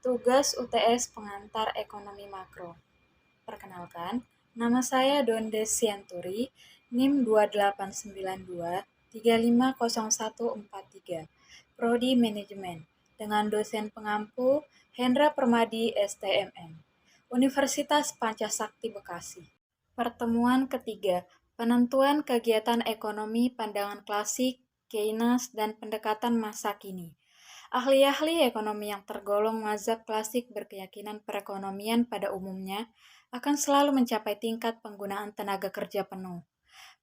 Tugas UTS Pengantar Ekonomi Makro. Perkenalkan, nama saya Donde Sianturi, NIM 2892 350143, Prodi Manajemen, dengan dosen pengampu Hendra Permadi STMM, Universitas Pancasakti Bekasi. Pertemuan ketiga, penentuan kegiatan ekonomi pandangan klasik, Keynes, dan pendekatan masa kini. Ahli-ahli ekonomi yang tergolong mazhab klasik berkeyakinan perekonomian pada umumnya akan selalu mencapai tingkat penggunaan tenaga kerja penuh.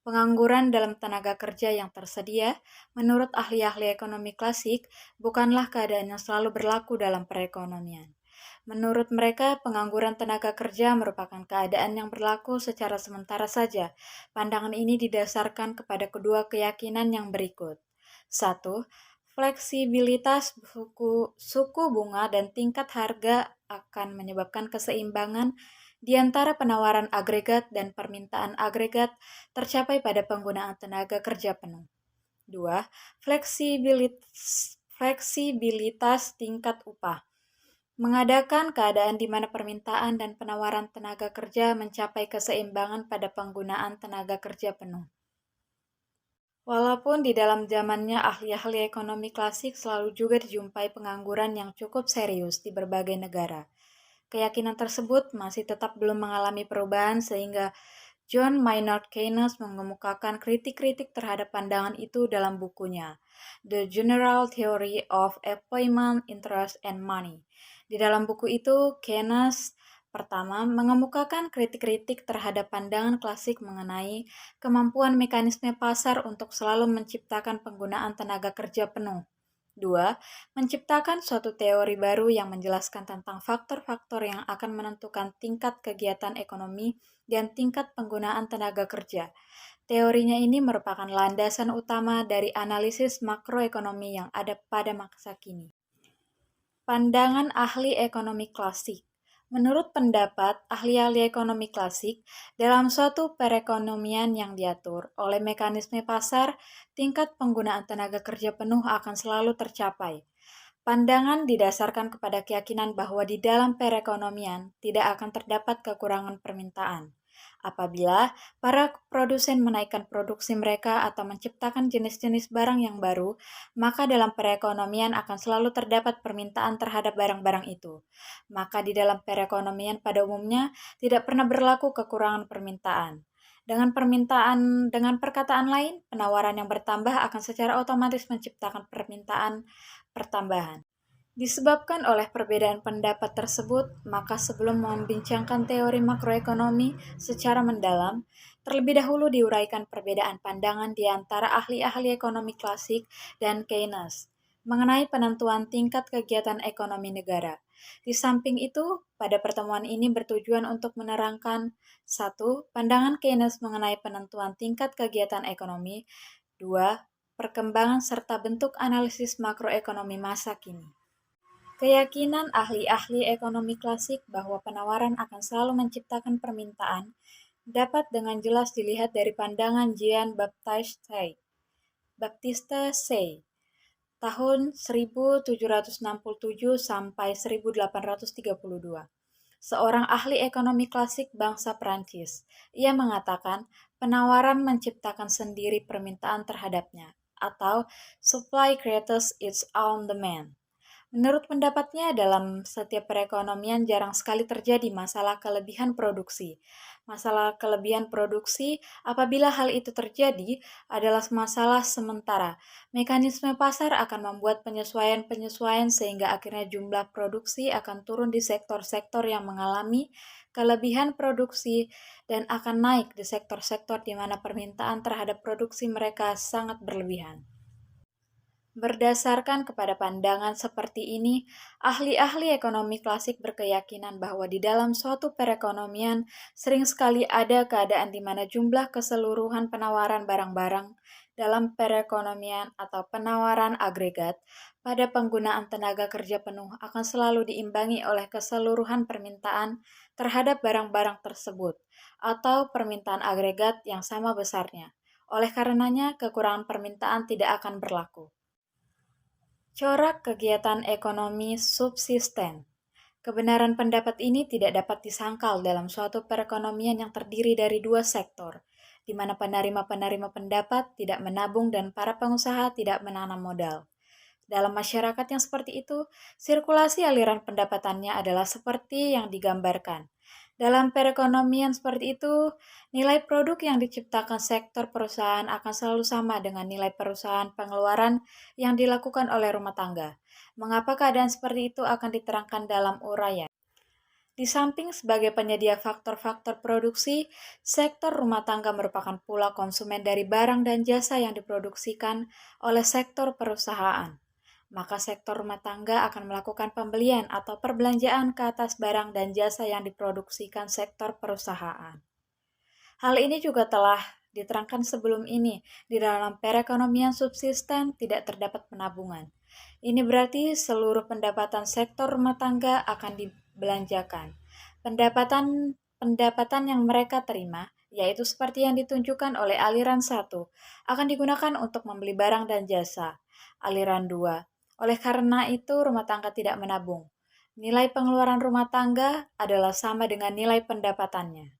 Pengangguran dalam tenaga kerja yang tersedia, menurut ahli-ahli ekonomi klasik, bukanlah keadaan yang selalu berlaku dalam perekonomian. Menurut mereka, pengangguran tenaga kerja merupakan keadaan yang berlaku secara sementara saja. Pandangan ini didasarkan kepada kedua keyakinan yang berikut. 1. Fleksibilitas suku bunga dan tingkat harga akan menyebabkan keseimbangan di antara penawaran agregat dan permintaan agregat tercapai pada penggunaan tenaga kerja penuh. 2. Fleksibilitas tingkat upah mengadakan keadaan di mana permintaan dan penawaran tenaga kerja mencapai keseimbangan pada penggunaan tenaga kerja penuh. Walaupun di dalam zamannya ahli-ahli ekonomi klasik selalu juga dijumpai pengangguran yang cukup serius di berbagai negara. Keyakinan tersebut masih tetap belum mengalami perubahan sehingga John Maynard Keynes mengemukakan kritik-kritik terhadap pandangan itu dalam bukunya, The General Theory of Employment, Interest, and Money. Di dalam buku itu, Keynes pertama mengemukakan kritik-kritik terhadap pandangan klasik mengenai kemampuan mekanisme pasar untuk selalu menciptakan penggunaan tenaga kerja penuh. 2. Menciptakan suatu teori baru yang menjelaskan tentang faktor-faktor yang akan menentukan tingkat kegiatan ekonomi dan tingkat penggunaan tenaga kerja. Teorinya ini merupakan landasan utama dari analisis makroekonomi yang ada pada masa kini. Pandangan ahli ekonomi klasik. Menurut pendapat ahli-ahli ekonomi klasik, dalam suatu perekonomian yang diatur oleh mekanisme pasar, tingkat penggunaan tenaga kerja penuh akan selalu tercapai. Pandangan didasarkan kepada keyakinan bahwa di dalam perekonomian tidak akan terdapat kekurangan permintaan. Apabila para produsen menaikkan produksi mereka atau menciptakan jenis-jenis barang yang baru, maka dalam perekonomian akan selalu terdapat permintaan terhadap barang-barang itu. Maka di dalam perekonomian pada umumnya tidak pernah berlaku kekurangan permintaan. Dengan perkataan lain, penawaran yang bertambah akan secara otomatis menciptakan permintaan pertambahan. Disebabkan oleh perbedaan pendapat tersebut, maka sebelum membincangkan teori makroekonomi secara mendalam, terlebih dahulu diuraikan perbedaan pandangan di antara ahli-ahli ekonomi klasik dan Keynes mengenai penentuan tingkat kegiatan ekonomi negara. Di samping itu, pada pertemuan ini bertujuan untuk menerangkan 1. Pandangan Keynes mengenai penentuan tingkat kegiatan ekonomi. 2. Perkembangan serta bentuk analisis makroekonomi masa kini. Keyakinan ahli-ahli ekonomi klasik bahwa penawaran akan selalu menciptakan permintaan dapat dengan jelas dilihat dari pandangan Jean-Baptiste Say tahun 1767 sampai 1832. Seorang ahli ekonomi klasik bangsa Prancis. Ia mengatakan penawaran menciptakan sendiri permintaan terhadapnya, atau supply creates its own demand. Menurut pendapatnya, dalam setiap perekonomian jarang sekali terjadi masalah kelebihan produksi. Masalah kelebihan produksi, apabila hal itu terjadi, adalah masalah sementara. Mekanisme pasar akan membuat penyesuaian-penyesuaian sehingga akhirnya jumlah produksi akan turun di sektor-sektor yang mengalami kelebihan produksi dan akan naik di sektor-sektor di mana permintaan terhadap produksi mereka sangat berlebihan. Berdasarkan kepada pandangan seperti ini, ahli-ahli ekonomi klasik berkeyakinan bahwa di dalam suatu perekonomian sering sekali ada keadaan di mana jumlah keseluruhan penawaran barang-barang dalam perekonomian atau penawaran agregat pada penggunaan tenaga kerja penuh akan selalu diimbangi oleh keseluruhan permintaan terhadap barang-barang tersebut atau permintaan agregat yang sama besarnya. Oleh karenanya, kekurangan permintaan tidak akan berlaku. Corak kegiatan ekonomi subsisten. Kebenaran pendapat ini tidak dapat disangkal dalam suatu perekonomian yang terdiri dari dua sektor, di mana penerima-penerima pendapat tidak menabung dan para pengusaha tidak menanam modal. Dalam masyarakat yang seperti itu, sirkulasi aliran pendapatannya adalah seperti yang digambarkan. Dalam perekonomian seperti itu, nilai produk yang diciptakan sektor perusahaan akan selalu sama dengan nilai perusahaan pengeluaran yang dilakukan oleh rumah tangga. Mengapa keadaan seperti itu akan diterangkan dalam uraian. Di samping sebagai penyedia faktor-faktor produksi, sektor rumah tangga merupakan pula konsumen dari barang dan jasa yang diproduksikan oleh sektor perusahaan. Maka sektor rumah tangga akan melakukan pembelian atau perbelanjaan ke atas barang dan jasa yang diproduksikan sektor perusahaan. Hal ini juga telah diterangkan sebelum ini di dalam perekonomian subsisten tidak terdapat penabungan. Ini berarti seluruh pendapatan sektor rumah tangga akan dibelanjakan. Pendapatan yang mereka terima, yaitu seperti yang ditunjukkan oleh aliran 1, akan digunakan untuk membeli barang dan jasa. Aliran 2, oleh karena itu rumah tangga tidak menabung. Nilai pengeluaran rumah tangga adalah sama dengan nilai pendapatannya.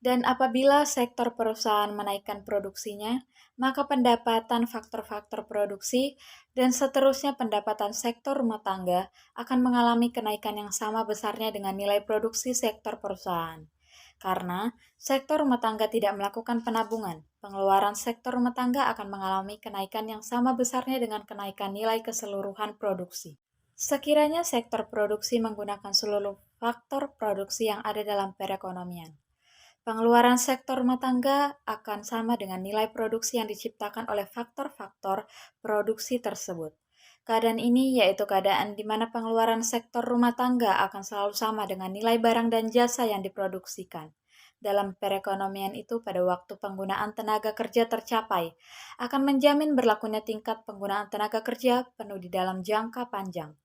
Dan apabila sektor perusahaan menaikkan produksinya, maka pendapatan faktor-faktor produksi dan seterusnya pendapatan sektor rumah tangga akan mengalami kenaikan yang sama besarnya dengan nilai produksi sektor perusahaan. Karena sektor rumah tangga tidak melakukan penabungan, pengeluaran sektor rumah tangga akan mengalami kenaikan yang sama besarnya dengan kenaikan nilai keseluruhan produksi. Sekiranya sektor produksi menggunakan seluruh faktor produksi yang ada dalam perekonomian, pengeluaran sektor rumah tangga akan sama dengan nilai produksi yang diciptakan oleh faktor-faktor produksi tersebut. Keadaan ini yaitu keadaan di mana pengeluaran sektor rumah tangga akan selalu sama dengan nilai barang dan jasa yang diproduksikan. Dalam perekonomian itu, pada waktu penggunaan tenaga kerja tercapai, akan menjamin berlakunya tingkat penggunaan tenaga kerja penuh di dalam jangka panjang.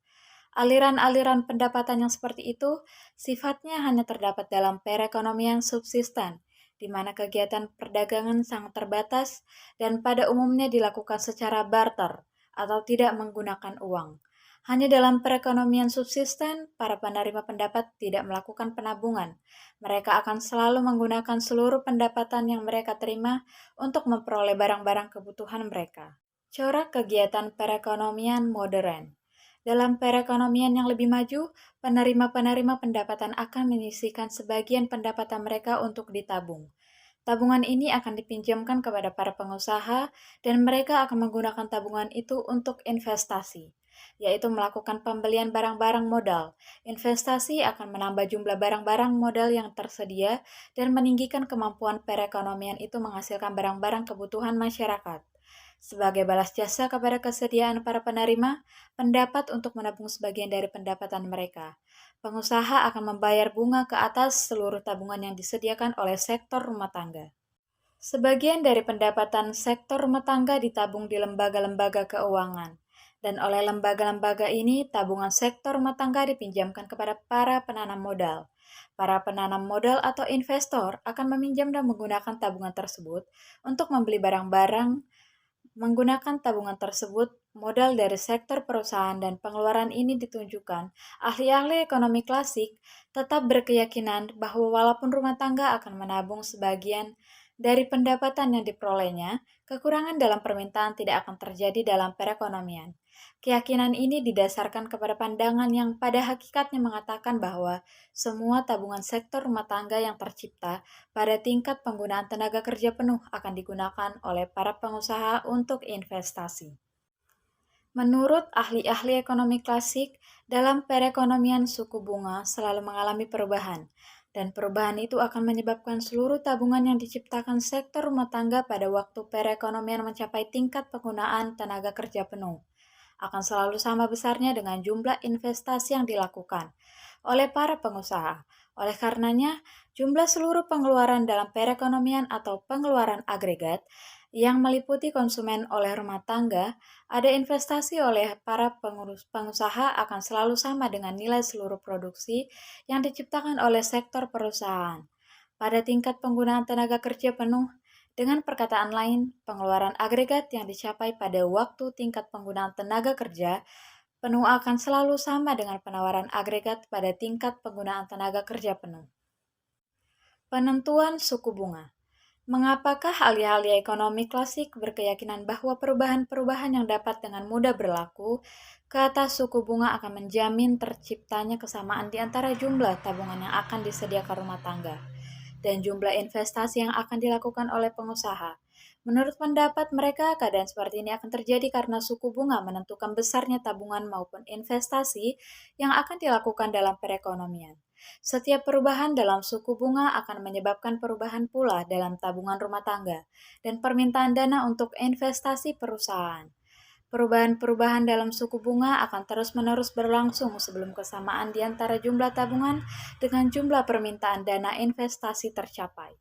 Aliran-aliran pendapatan yang seperti itu sifatnya hanya terdapat dalam perekonomian subsisten, di mana kegiatan perdagangan sangat terbatas dan pada umumnya dilakukan secara barter atau tidak menggunakan uang. Hanya dalam perekonomian subsisten, para penerima pendapat tidak melakukan penabungan. Mereka akan selalu menggunakan seluruh pendapatan yang mereka terima untuk memperoleh barang-barang kebutuhan mereka. Corak kegiatan perekonomian modern. Dalam perekonomian yang lebih maju, penerima-penerima pendapatan akan menyisihkan sebagian pendapatan mereka untuk ditabung. Tabungan ini akan dipinjamkan kepada para pengusaha dan mereka akan menggunakan tabungan itu untuk investasi, yaitu melakukan pembelian barang-barang modal. Investasi akan menambah jumlah barang-barang modal yang tersedia dan meninggikan kemampuan perekonomian itu menghasilkan barang-barang kebutuhan masyarakat. Sebagai balas jasa kepada kesediaan para penerima, pendapat untuk menabung sebagian dari pendapatan mereka. Pengusaha akan membayar bunga ke atas seluruh tabungan yang disediakan oleh sektor rumah tangga. Sebagian dari pendapatan sektor rumah tangga ditabung di lembaga-lembaga keuangan. Dan oleh lembaga-lembaga ini, tabungan sektor rumah tangga dipinjamkan kepada para penanam modal. Para penanam modal atau investor akan meminjam dan menggunakan tabungan tersebut untuk membeli barang-barang. Menggunakan tabungan tersebut, modal dari sektor perusahaan dan pengeluaran ini ditunjukkan. Ahli-ahli ekonomi klasik tetap berkeyakinan bahwa walaupun rumah tangga akan menabung sebagian dari pendapatan yang diperolehnya, kekurangan dalam permintaan tidak akan terjadi dalam perekonomian. Keyakinan ini didasarkan kepada pandangan yang pada hakikatnya mengatakan bahwa semua tabungan sektor rumah tangga yang tercipta pada tingkat penggunaan tenaga kerja penuh akan digunakan oleh para pengusaha untuk investasi. Menurut ahli-ahli ekonomi klasik, dalam perekonomian suku bunga selalu mengalami perubahan, dan perubahan itu akan menyebabkan seluruh tabungan yang diciptakan sektor rumah tangga pada waktu perekonomian mencapai tingkat penggunaan tenaga kerja penuh akan selalu sama besarnya dengan jumlah investasi yang dilakukan oleh para pengusaha. Oleh karenanya, jumlah seluruh pengeluaran dalam perekonomian atau pengeluaran agregat yang meliputi konsumen oleh rumah tangga, ada investasi oleh para pengusaha akan selalu sama dengan nilai seluruh produksi yang diciptakan oleh sektor perusahaan. Pada tingkat penggunaan tenaga kerja penuh, dengan perkataan lain, pengeluaran agregat yang dicapai pada waktu tingkat penggunaan tenaga kerja penuh akan selalu sama dengan penawaran agregat pada tingkat penggunaan tenaga kerja penuh. Penentuan suku bunga. Mengapakah ahli-ahli ekonomi klasik berkeyakinan bahwa perubahan-perubahan yang dapat dengan mudah berlaku ke atas suku bunga akan menjamin terciptanya kesamaan di antara jumlah tabungan yang akan disediakan rumah tangga dan jumlah investasi yang akan dilakukan oleh pengusaha? Menurut pendapat mereka, keadaan seperti ini akan terjadi karena suku bunga menentukan besarnya tabungan maupun investasi yang akan dilakukan dalam perekonomian. Setiap perubahan dalam suku bunga akan menyebabkan perubahan pula dalam tabungan rumah tangga dan permintaan dana untuk investasi perusahaan. Perubahan-perubahan dalam suku bunga akan terus-menerus berlangsung sebelum kesamaan di antara jumlah tabungan dengan jumlah permintaan dana investasi tercapai.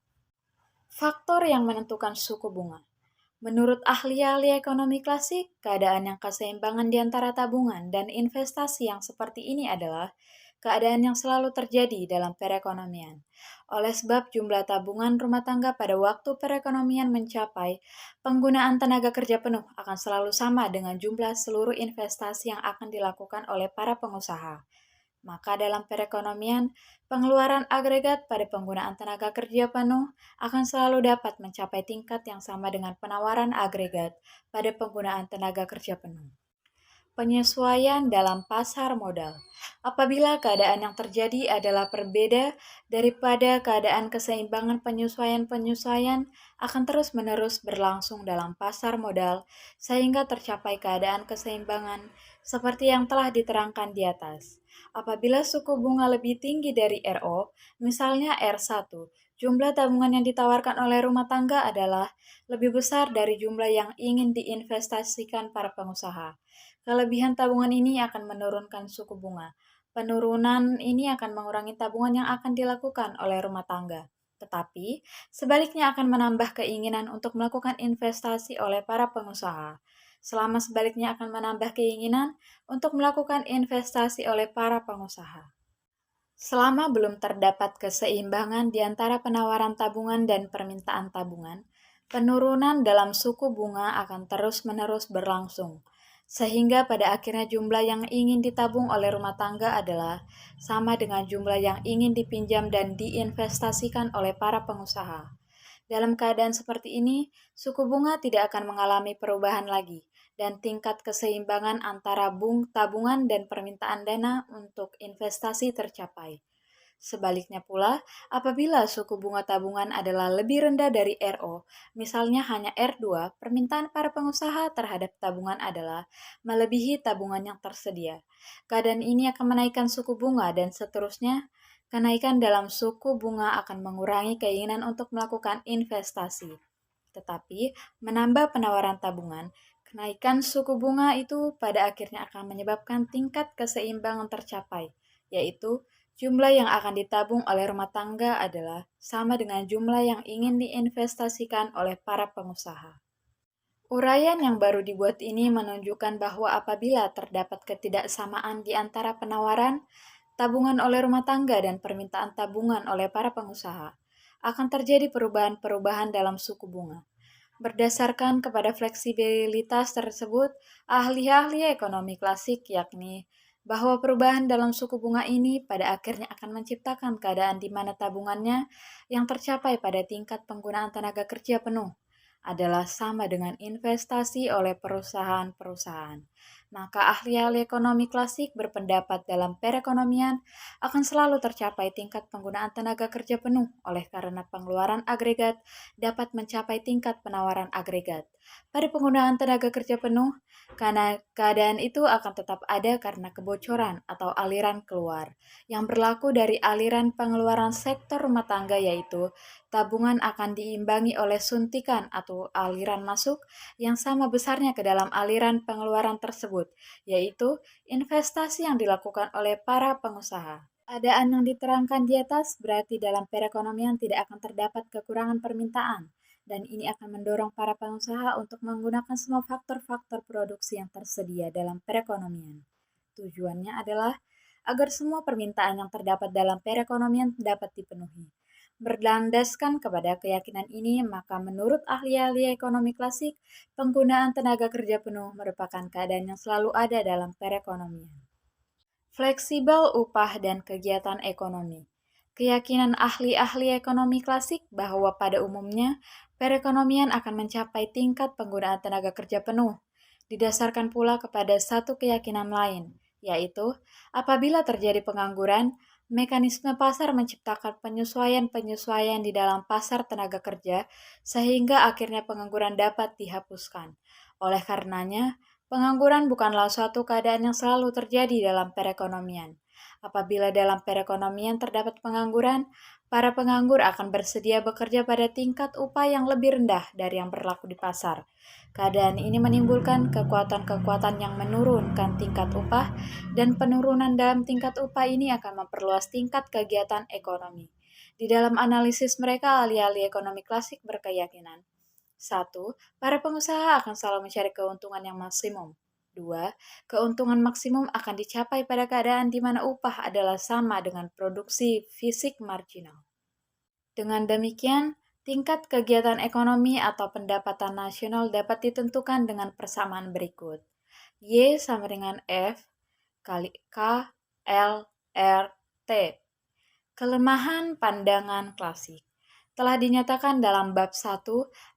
Faktor yang menentukan suku bunga. Menurut ahli-ahli ekonomi klasik, keadaan yang keseimbangan di antara tabungan dan investasi yang seperti ini adalah keadaan yang selalu terjadi dalam perekonomian. Oleh sebab jumlah tabungan rumah tangga pada waktu perekonomian mencapai, penggunaan tenaga kerja penuh akan selalu sama dengan jumlah seluruh investasi yang akan dilakukan oleh para pengusaha. Maka dalam perekonomian, pengeluaran agregat pada penggunaan tenaga kerja penuh akan selalu dapat mencapai tingkat yang sama dengan penawaran agregat pada penggunaan tenaga kerja penuh. Penyesuaian dalam pasar modal. Apabila keadaan yang terjadi adalah berbeda daripada keadaan keseimbangan, penyesuaian-penyesuaian akan terus-menerus berlangsung dalam pasar modal sehingga tercapai keadaan keseimbangan seperti yang telah diterangkan di atas. Apabila suku bunga lebih tinggi dari RO, misalnya R1, jumlah tabungan yang ditawarkan oleh rumah tangga adalah lebih besar dari jumlah yang ingin diinvestasikan para pengusaha. Kelebihan tabungan ini akan menurunkan suku bunga. Penurunan ini akan mengurangi tabungan yang akan dilakukan oleh rumah tangga. Tetapi, sebaliknya akan menambah keinginan untuk melakukan investasi oleh para pengusaha. Selama sebaliknya akan menambah keinginan untuk melakukan investasi oleh para pengusaha. Selama belum terdapat keseimbangan di antara penawaran tabungan dan permintaan tabungan, penurunan dalam suku bunga akan terus-menerus berlangsung, sehingga pada akhirnya jumlah yang ingin ditabung oleh rumah tangga adalah sama dengan jumlah yang ingin dipinjam dan diinvestasikan oleh para pengusaha. Dalam keadaan seperti ini, suku bunga tidak akan mengalami perubahan lagi, dan tingkat keseimbangan antara tabungan dan permintaan dana untuk investasi tercapai. Sebaliknya pula, apabila suku bunga tabungan adalah lebih rendah dari RO, misalnya hanya R2, permintaan para pengusaha terhadap tabungan adalah melebihi tabungan yang tersedia. Keadaan ini akan menaikkan suku bunga dan seterusnya. Kenaikan dalam suku bunga akan mengurangi keinginan untuk melakukan investasi. Tetapi, menambah penawaran tabungan, kenaikan suku bunga itu pada akhirnya akan menyebabkan tingkat keseimbangan tercapai, yaitu jumlah yang akan ditabung oleh rumah tangga adalah sama dengan jumlah yang ingin diinvestasikan oleh para pengusaha. Uraian yang baru dibuat ini menunjukkan bahwa apabila terdapat ketidaksamaan di antara penawaran tabungan oleh rumah tangga dan permintaan tabungan oleh para pengusaha, akan terjadi perubahan-perubahan dalam suku bunga. Berdasarkan kepada fleksibilitas tersebut, ahli-ahli ekonomi klasik yakni bahwa perubahan dalam suku bunga ini pada akhirnya akan menciptakan keadaan di mana tabungannya yang tercapai pada tingkat penggunaan tenaga kerja penuh adalah sama dengan investasi oleh perusahaan-perusahaan. Maka ahli-ahli ekonomi klasik berpendapat dalam perekonomian akan selalu tercapai tingkat penggunaan tenaga kerja penuh oleh karena pengeluaran agregat dapat mencapai tingkat penawaran agregat. Pada penggunaan tenaga kerja penuh, karena keadaan itu akan tetap ada karena kebocoran atau aliran keluar yang berlaku dari aliran pengeluaran sektor rumah tangga, yaitu tabungan akan diimbangi oleh suntikan atau aliran masuk yang sama besarnya ke dalam aliran pengeluaran tersebut, yaitu investasi yang dilakukan oleh para pengusaha. Keadaan yang diterangkan di atas berarti dalam perekonomian tidak akan terdapat kekurangan permintaan, dan ini akan mendorong para pengusaha untuk menggunakan semua faktor-faktor produksi yang tersedia dalam perekonomian. Tujuannya adalah agar semua permintaan yang terdapat dalam perekonomian dapat dipenuhi. Berlandaskan kepada keyakinan ini, maka menurut ahli-ahli ekonomi klasik, penggunaan tenaga kerja penuh merupakan keadaan yang selalu ada dalam perekonomian. Fleksibel upah dan kegiatan ekonomi. Keyakinan ahli-ahli ekonomi klasik bahwa pada umumnya perekonomian akan mencapai tingkat penggunaan tenaga kerja penuh, didasarkan pula kepada satu keyakinan lain, yaitu apabila terjadi pengangguran, mekanisme pasar menciptakan penyesuaian-penyesuaian di dalam pasar tenaga kerja sehingga akhirnya pengangguran dapat dihapuskan. Oleh karenanya, pengangguran bukanlah suatu keadaan yang selalu terjadi dalam perekonomian. Apabila dalam perekonomian terdapat pengangguran, para penganggur akan bersedia bekerja pada tingkat upah yang lebih rendah dari yang berlaku di pasar. Keadaan ini menimbulkan kekuatan-kekuatan yang menurunkan tingkat upah, dan penurunan dalam tingkat upah ini akan memperluas tingkat kegiatan ekonomi. Di dalam analisis mereka, ahli-ahli ekonomi klasik berkeyakinan 1. Para pengusaha akan selalu mencari keuntungan yang maksimum. 2. Keuntungan maksimum akan dicapai pada keadaan di mana upah adalah sama dengan produksi fisik marginal. Dengan demikian, tingkat kegiatan ekonomi atau pendapatan nasional dapat ditentukan dengan persamaan berikut. Y sama dengan F kali K L R T. Kelemahan pandangan klasik. Telah dinyatakan dalam bab 1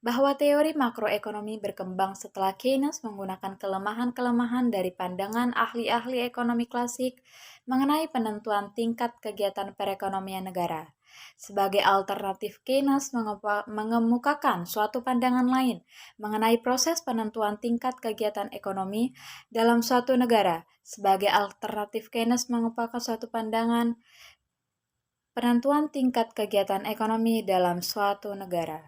bahwa teori makroekonomi berkembang setelah Keynes menggunakan kelemahan-kelemahan dari pandangan ahli-ahli ekonomi klasik mengenai penentuan tingkat kegiatan perekonomian negara. Sebagai alternatif, Keynes mengemukakan suatu pandangan lain mengenai proses penentuan tingkat kegiatan ekonomi dalam suatu negara. Sebagai alternatif, Keynes mengemukakan suatu pandangan penentuan tingkat kegiatan ekonomi dalam suatu negara.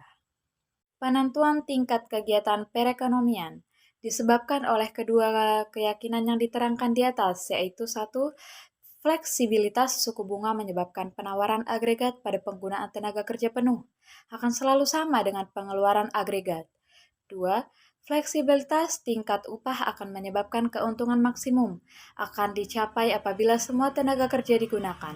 Penentuan tingkat kegiatan perekonomian disebabkan oleh kedua keyakinan yang diterangkan di atas, yaitu 1. Fleksibilitas suku bunga menyebabkan penawaran agregat pada penggunaan tenaga kerja penuh akan selalu sama dengan pengeluaran agregat. 2. Fleksibilitas tingkat upah akan menyebabkan keuntungan maksimum akan dicapai apabila semua tenaga kerja digunakan.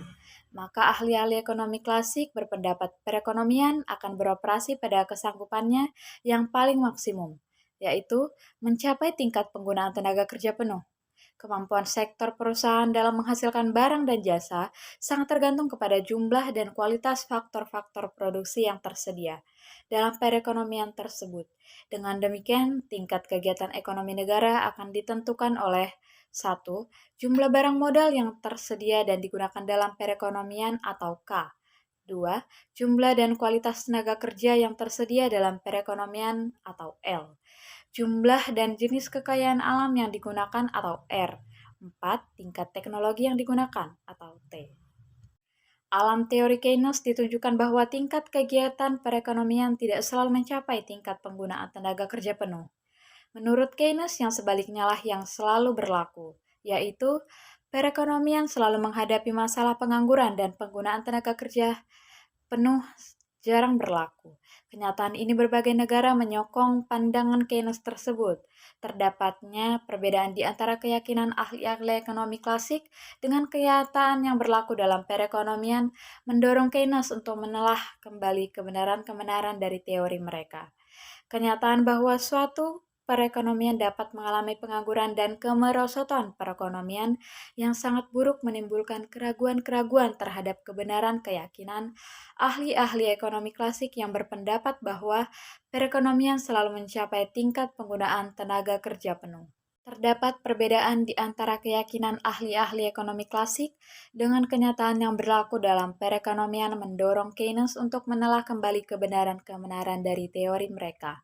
Maka ahli-ahli ekonomi klasik berpendapat perekonomian akan beroperasi pada kesanggupannya yang paling maksimum, yaitu mencapai tingkat penggunaan tenaga kerja penuh. Kemampuan sektor perusahaan dalam menghasilkan barang dan jasa sangat tergantung kepada jumlah dan kualitas faktor-faktor produksi yang tersedia dalam perekonomian tersebut. Dengan demikian, tingkat kegiatan ekonomi negara akan ditentukan oleh 1. Jumlah barang modal yang tersedia dan digunakan dalam perekonomian atau K. 2. Jumlah dan kualitas tenaga kerja yang tersedia dalam perekonomian atau L. Jumlah dan jenis kekayaan alam yang digunakan atau R. 4. Tingkat teknologi yang digunakan atau T. Alam teori Keynes ditunjukkan bahwa tingkat kegiatan perekonomian tidak selalu mencapai tingkat penggunaan tenaga kerja penuh. Menurut Keynes, yang sebaliknya lah yang selalu berlaku, yaitu perekonomian selalu menghadapi masalah pengangguran dan penggunaan tenaga kerja penuh jarang berlaku. Kenyataan ini berbagai negara menyokong pandangan Keynes tersebut. Terdapatnya perbedaan di antara keyakinan ahli-ahli ekonomi klasik dengan kenyataan yang berlaku dalam perekonomian mendorong Keynes untuk menelah kembali kebenaran-kebenaran dari teori mereka. Kenyataan bahwa suatu perekonomian dapat mengalami pengangguran dan kemerosotan perekonomian yang sangat buruk menimbulkan keraguan-keraguan terhadap kebenaran keyakinan ahli-ahli ekonomi klasik yang berpendapat bahwa perekonomian selalu mencapai tingkat penggunaan tenaga kerja penuh. Terdapat perbedaan di antara keyakinan ahli-ahli ekonomi klasik dengan kenyataan yang berlaku dalam perekonomian mendorong Keynes untuk menelah kembali kebenaran-kebenaran dari teori mereka.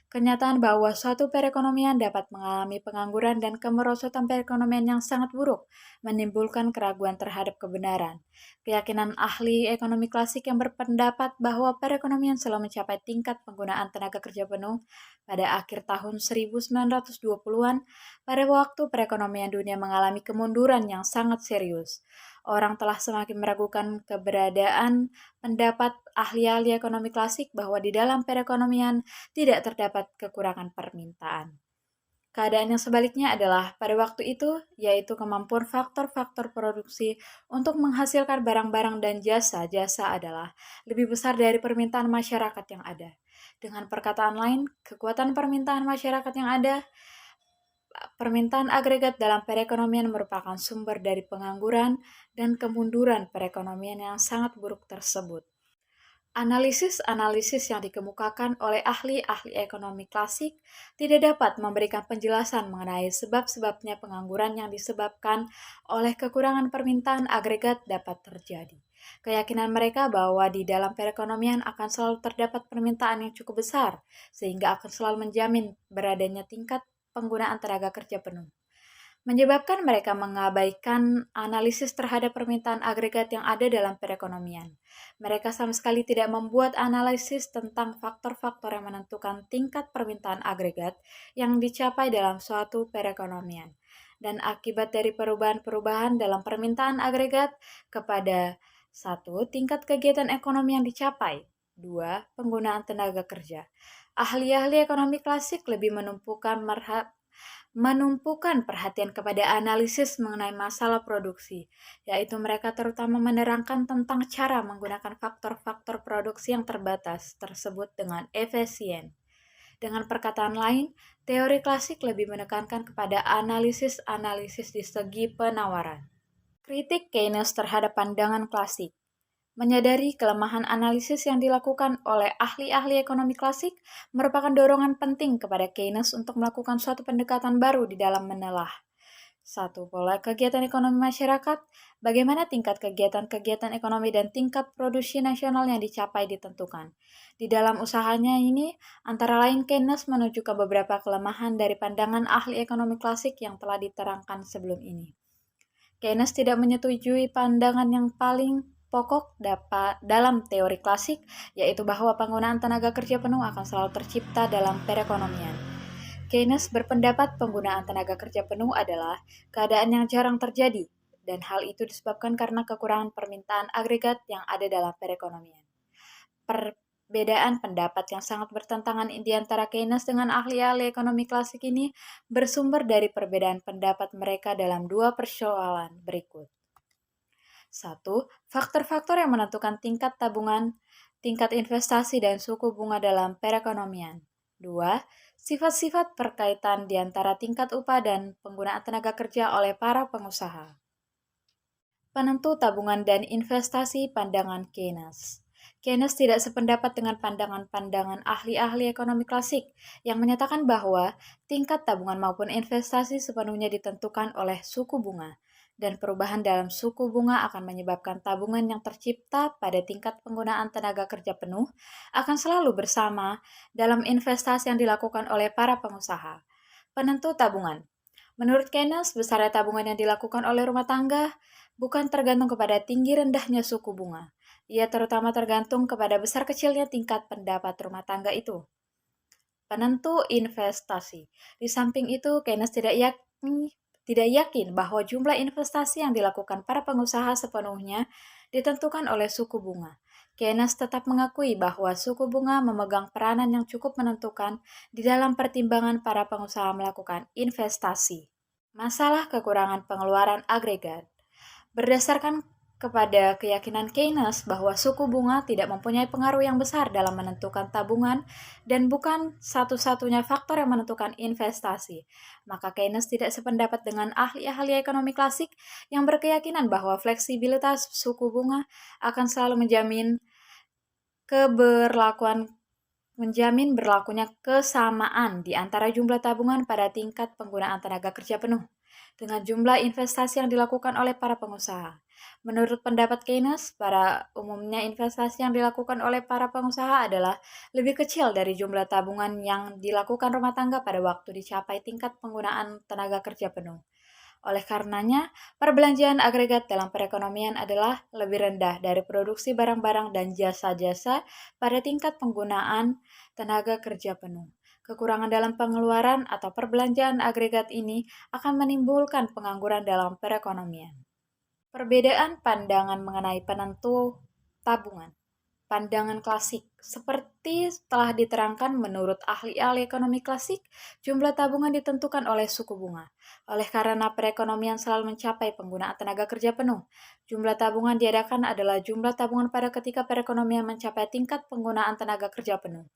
Kenyataan bahwa suatu perekonomian dapat mengalami pengangguran dan kemerosotan perekonomian yang sangat buruk menimbulkan keraguan terhadap kebenaran. Keyakinan ahli ekonomi klasik yang berpendapat bahwa perekonomian selalu mencapai tingkat penggunaan tenaga kerja penuh pada akhir tahun 1920-an, pada waktu perekonomian dunia mengalami kemunduran yang sangat serius. Orang telah semakin meragukan keberadaan pendapat ahli-ahli ekonomi klasik bahwa di dalam perekonomian tidak terdapat kekurangan permintaan. Keadaan yang sebaliknya adalah pada waktu itu, yaitu kemampuan faktor-faktor produksi untuk menghasilkan barang-barang dan jasa-jasa adalah lebih besar dari permintaan masyarakat yang ada. Dengan perkataan lain, kekuatan permintaan masyarakat yang ada, permintaan agregat dalam perekonomian merupakan sumber dari pengangguran dan kemunduran perekonomian yang sangat buruk tersebut. Analisis-analisis yang dikemukakan oleh ahli-ahli ekonomi klasik tidak dapat memberikan penjelasan mengenai sebab-sebabnya pengangguran yang disebabkan oleh kekurangan permintaan agregat dapat terjadi. Keyakinan mereka bahwa di dalam perekonomian akan selalu terdapat permintaan yang cukup besar, sehingga akan selalu menjamin beradanya tingkat penggunaan tenaga kerja penuh, menyebabkan mereka mengabaikan analisis terhadap permintaan agregat yang ada dalam perekonomian. Mereka sama sekali tidak membuat analisis tentang faktor-faktor yang menentukan tingkat permintaan agregat yang dicapai dalam suatu perekonomian dan akibat dari perubahan-perubahan dalam permintaan agregat kepada satu, tingkat kegiatan ekonomi yang dicapai. Dua, penggunaan tenaga kerja. Ahli-ahli ekonomi klasik lebih menumpukan perhatian kepada analisis mengenai masalah produksi, yaitu mereka terutama menerangkan tentang cara menggunakan faktor-faktor produksi yang terbatas tersebut dengan efisien. Dengan perkataan lain, teori klasik lebih menekankan kepada analisis-analisis di segi penawaran. Kritik Keynes terhadap pandangan klasik. Menyadari kelemahan analisis yang dilakukan oleh ahli-ahli ekonomi klasik merupakan dorongan penting kepada Keynes untuk melakukan suatu pendekatan baru di dalam menelah. Satu, pola kegiatan ekonomi masyarakat, bagaimana tingkat kegiatan-kegiatan ekonomi dan tingkat produksi nasional yang dicapai ditentukan. Di dalam usahanya ini, antara lain Keynes menunjukkan beberapa kelemahan dari pandangan ahli ekonomi klasik yang telah diterangkan sebelum ini. Keynes tidak menyetujui pandangan yang paling pokok dalam teori klasik, yaitu bahwa penggunaan tenaga kerja penuh akan selalu tercipta dalam perekonomian. Keynes berpendapat penggunaan tenaga kerja penuh adalah keadaan yang jarang terjadi, dan hal itu disebabkan karena kekurangan permintaan agregat yang ada dalam perekonomian. Perbedaan pendapat yang sangat bertentangan di antara Keynes dengan ahli-ahli ekonomi klasik ini bersumber dari perbedaan pendapat mereka dalam dua persoalan berikut. 1. Faktor-faktor yang menentukan tingkat tabungan, tingkat investasi, dan suku bunga dalam perekonomian. 2. Sifat-sifat perkaitan di antara tingkat upah dan penggunaan tenaga kerja oleh para pengusaha. Penentu tabungan dan investasi pandangan Keynes. Keynes tidak sependapat dengan pandangan-pandangan ahli-ahli ekonomi klasik yang menyatakan bahwa tingkat tabungan maupun investasi sepenuhnya ditentukan oleh suku bunga, dan perubahan dalam suku bunga akan menyebabkan tabungan yang tercipta pada tingkat penggunaan tenaga kerja penuh akan selalu bersama dalam investasi yang dilakukan oleh para pengusaha. Penentu tabungan. Menurut Keynes, besarnya tabungan yang dilakukan oleh rumah tangga bukan tergantung kepada tinggi rendahnya suku bunga. Ia terutama tergantung kepada besar kecilnya tingkat pendapat rumah tangga itu. Penentu investasi. Di samping itu, Keynes tidak yakin bahwa jumlah investasi yang dilakukan para pengusaha sepenuhnya ditentukan oleh suku bunga. Keynes tetap mengakui bahwa suku bunga memegang peranan yang cukup menentukan di dalam pertimbangan para pengusaha melakukan investasi. Masalah kekurangan pengeluaran agregat. Berdasarkan kepada keyakinan Keynes bahwa suku bunga tidak mempunyai pengaruh yang besar dalam menentukan tabungan dan bukan satu-satunya faktor yang menentukan investasi, maka Keynes tidak sependapat dengan ahli-ahli ekonomi klasik yang berkeyakinan bahwa fleksibilitas suku bunga akan selalu menjamin berlakunya kesamaan di antara jumlah tabungan pada tingkat penggunaan tenaga kerja penuh dengan jumlah investasi yang dilakukan oleh para pengusaha. Menurut pendapat Keynes, pada umumnya investasi yang dilakukan oleh para pengusaha adalah lebih kecil dari jumlah tabungan yang dilakukan rumah tangga pada waktu dicapai tingkat penggunaan tenaga kerja penuh. Oleh karenanya, perbelanjaan agregat dalam perekonomian adalah lebih rendah dari produksi barang-barang dan jasa-jasa pada tingkat penggunaan tenaga kerja penuh. Kekurangan dalam pengeluaran atau perbelanjaan agregat ini akan menimbulkan pengangguran dalam perekonomian. Perbedaan pandangan mengenai penentu tabungan. pandangan klasik. Seperti telah diterangkan menurut ahli-ahli ekonomi klasik, jumlah tabungan ditentukan oleh suku bunga. Oleh karena perekonomian selalu mencapai penggunaan tenaga kerja penuh, jumlah tabungan diadakan adalah jumlah tabungan pada ketika perekonomian mencapai tingkat penggunaan tenaga kerja penuh.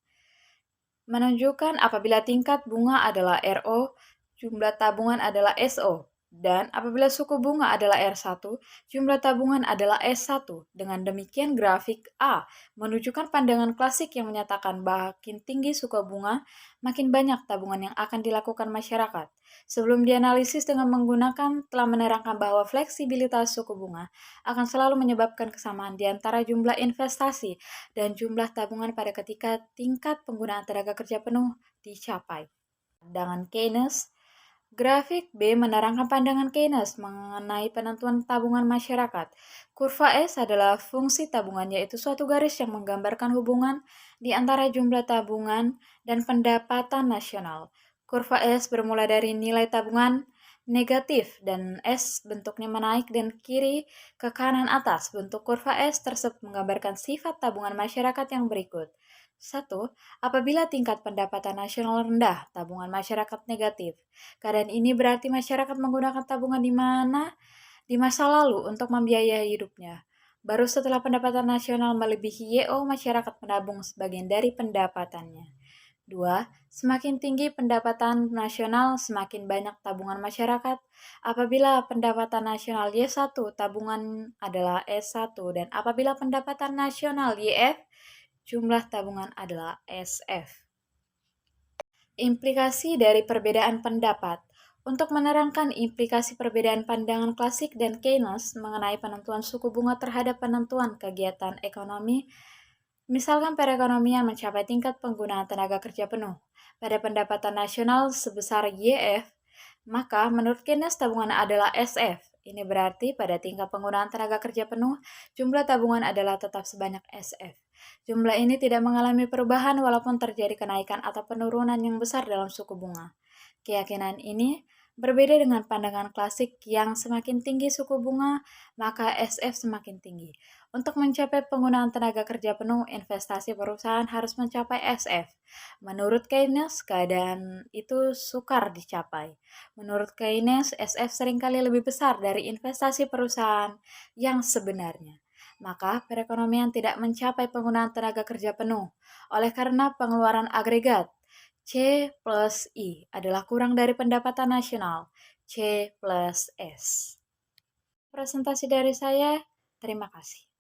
Menunjukkan apabila tingkat bunga adalah RO, jumlah tabungan adalah SO. Dan apabila suku bunga adalah R1, jumlah tabungan adalah S1. Dengan demikian grafik A menunjukkan pandangan klasik yang menyatakan makin tinggi suku bunga, makin banyak tabungan yang akan dilakukan masyarakat. Sebelum dianalisis dengan menggunakan telah menerangkan bahwa fleksibilitas suku bunga akan selalu menyebabkan kesamaan di antara jumlah investasi dan jumlah tabungan pada ketika tingkat penggunaan tenaga kerja penuh dicapai. Pandangan Keynes. Grafik B menerangkan pandangan Keynes mengenai penentuan tabungan masyarakat. Kurva S adalah fungsi tabungan, yaitu suatu garis yang menggambarkan hubungan di antara jumlah tabungan dan pendapatan nasional. Kurva S bermula dari nilai tabungan negatif dan S bentuknya menaik dan kiri ke kanan atas. Bentuk kurva S tersebut menggambarkan sifat tabungan masyarakat yang berikut. 1. Apabila tingkat pendapatan nasional rendah, tabungan masyarakat negatif. Keadaan ini berarti masyarakat menggunakan tabungan di masa lalu untuk membiayai hidupnya. Baru setelah pendapatan nasional melebihi YO, masyarakat menabung sebagian dari pendapatannya. 2. Semakin tinggi pendapatan nasional, semakin banyak tabungan masyarakat. Apabila pendapatan nasional Y1, tabungan adalah S1, dan apabila pendapatan nasional YF, jumlah tabungan adalah SF. Implikasi dari perbedaan pendapat. Untuk menerangkan implikasi perbedaan pandangan klasik dan Keynes mengenai penentuan suku bunga terhadap penentuan kegiatan ekonomi, misalkan perekonomian mencapai tingkat penggunaan tenaga kerja penuh pada pendapatan nasional sebesar YF, maka menurut Keynes tabungan adalah SF. Ini berarti pada tingkat penggunaan tenaga kerja penuh, jumlah tabungan adalah tetap sebanyak SF. Jumlah ini tidak mengalami perubahan walaupun terjadi kenaikan atau penurunan yang besar dalam suku bunga. Keyakinan ini berbeda dengan pandangan klasik yang semakin tinggi suku bunga, maka SF semakin tinggi. Untuk mencapai penggunaan tenaga kerja penuh, investasi perusahaan harus mencapai SF. Menurut Keynes, keadaan itu sukar dicapai. Menurut Keynes, SF seringkali lebih besar dari investasi perusahaan yang sebenarnya. Maka perekonomian tidak mencapai penggunaan tenaga kerja penuh. Oleh karena pengeluaran agregat C plus I adalah kurang dari pendapatan nasional C plus S. Presentasi dari saya, terima kasih.